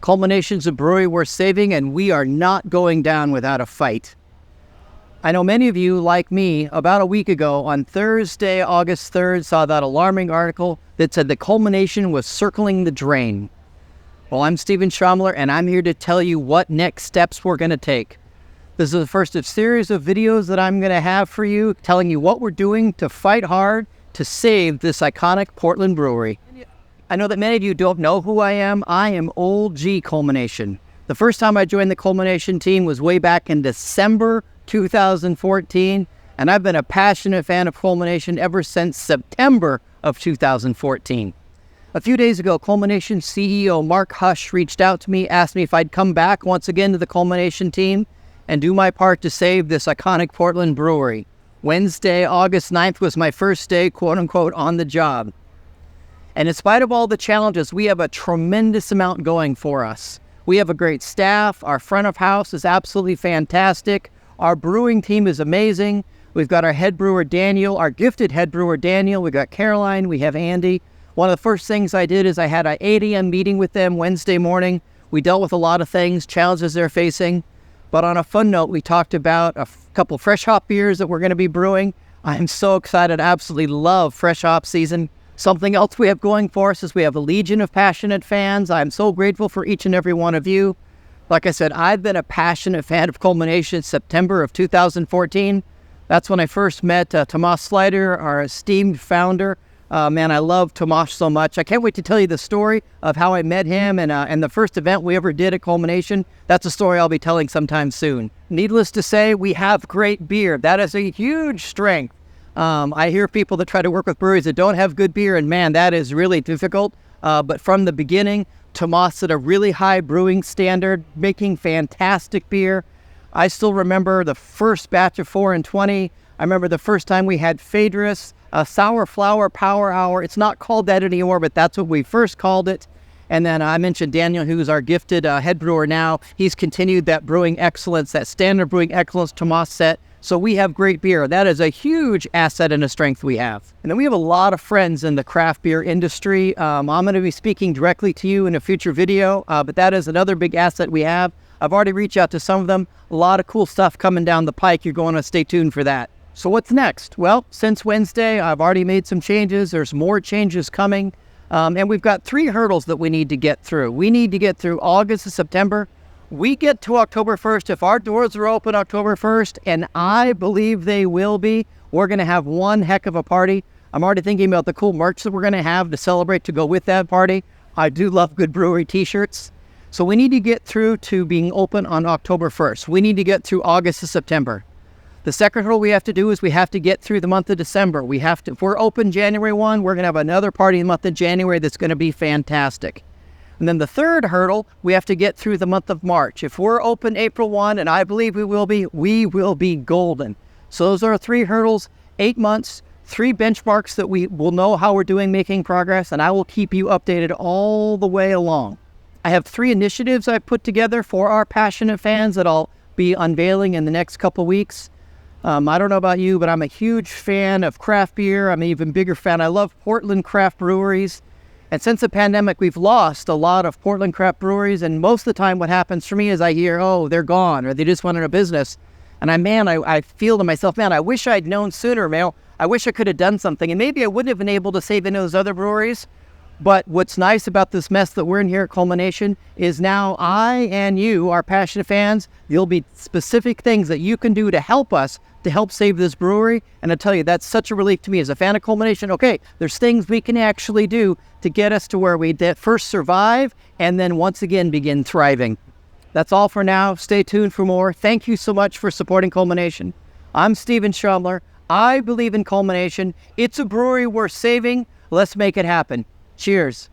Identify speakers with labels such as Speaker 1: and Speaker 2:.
Speaker 1: Culmination's a brewery worth saving, and we are not going down without a fight. I know many of you, like me, about a week ago on Thursday, August 3rd, saw that alarming article that said the Culmination was circling the drain. Well, I'm Steven Shomler, and I'm here to tell you what next steps we're going to take. This is the first of a series of videos that I'm going to have for you, telling you what we're doing to fight hard to save this iconic Portland brewery. I know that many of you don't know who I am. I am Old G Culmination. The first time I joined the Culmination team was way back in December 2014, and I've been a passionate fan of Culmination ever since September of 2014. A few days ago, Culmination CEO Mark Hush reached out to me, asked me if I'd come back once again to the Culmination team and do my part to save this iconic Portland brewery. Wednesday, August 9th was my first day, quote-unquote, on the job. And in spite of all the challenges, we have a tremendous amount going for us. We have a great staff. Our front of house is absolutely fantastic. Our brewing team is amazing. We've got our head brewer, Daniel, our gifted head brewer, Daniel. We've got Caroline. We have Andy. One of the first things I did is I had an 8 a.m. meeting with them Wednesday morning. We dealt with a lot of things, challenges they're facing. But on a fun note, we talked about a couple fresh hop beers that we're going to be brewing. I'm so excited. I absolutely love fresh hop season. Something else we have going for us is we have a legion of passionate fans. I'm so grateful for each and every one of you. Like I said, I've been a passionate fan of Culmination since September of 2014. That's when I first met Tomas Slider, our esteemed founder. Man, I love Tomas so much. I can't wait to tell you the story of how I met him and the first event we ever did at Culmination. That's a story I'll be telling sometime soon. Needless to say, we have great beer. That is a huge strength. I hear people that try to work with breweries that don't have good beer, and man, that is really difficult. But from the beginning, Tomas set a really high brewing standard, making fantastic beer. I still remember the first batch of 4 and 20. I remember the first time we had Phaedrus, a Sour Flower Power Hour. It's not called that anymore, but that's what we first called it. And then I mentioned Daniel, who's our gifted head brewer now. He's continued that brewing excellence, that standard brewing excellence Tomas set. So we have great beer. That is a huge asset and a strength we have. And then we have a lot of friends in the craft beer industry. I'm going to be speaking directly to you in a future video, but that is another big asset we have. I've already reached out to some of them. A lot of cool stuff coming down the pike. You're going to stay tuned for that. So what's next? Well, since Wednesday, I've already made some changes. There's more changes coming. And we've got 3 hurdles that we need to get through. We need to get through August and September. We get to October 1st. If our doors are open October 1st, and I believe they will be, we're going to have one heck of a party. I'm already thinking about the cool merch that we're going to have to celebrate to go with that party. I do love good brewery t-shirts. So we need to get through to being open on October 1st. We need to get through August to September. The second hurdle we have to do is we have to get through the month of December. If we're open January 1, we're going to have another party in the month of January that's going to be fantastic. And then the third hurdle, we have to get through the month of March. If we're open April 1, and I believe we will be golden. So those are our 3 hurdles, 8 months, 3 benchmarks that we will know how we're doing, making progress, and I will keep you updated all the way along. I have 3 initiatives I've put together for our passionate fans that I'll be unveiling in the next couple weeks. I don't know about you, but I'm a huge fan of craft beer. I'm an even bigger fan. I love Portland craft breweries. And since the pandemic, we've lost a lot of Portland craft breweries. And most of the time what happens for me is I hear, oh, they're gone, or they just went out of business. And I feel to myself, man, I wish I'd known sooner, man. I wish I could have done something. And maybe I wouldn't have been able to save any of those other breweries. But what's nice about this mess that we're in here at Culmination is now I and you, our passionate fans, there'll be specific things that you can do to help us, to help save this brewery. And I tell you, that's such a relief to me as a fan of Culmination. Okay, there's things we can actually do to get us to where we first survive and then once again begin thriving. That's all for now. Stay tuned for more. Thank you so much for supporting Culmination. I'm Steven Shomler. I believe in Culmination. It's a brewery worth saving. Let's make it happen. Cheers.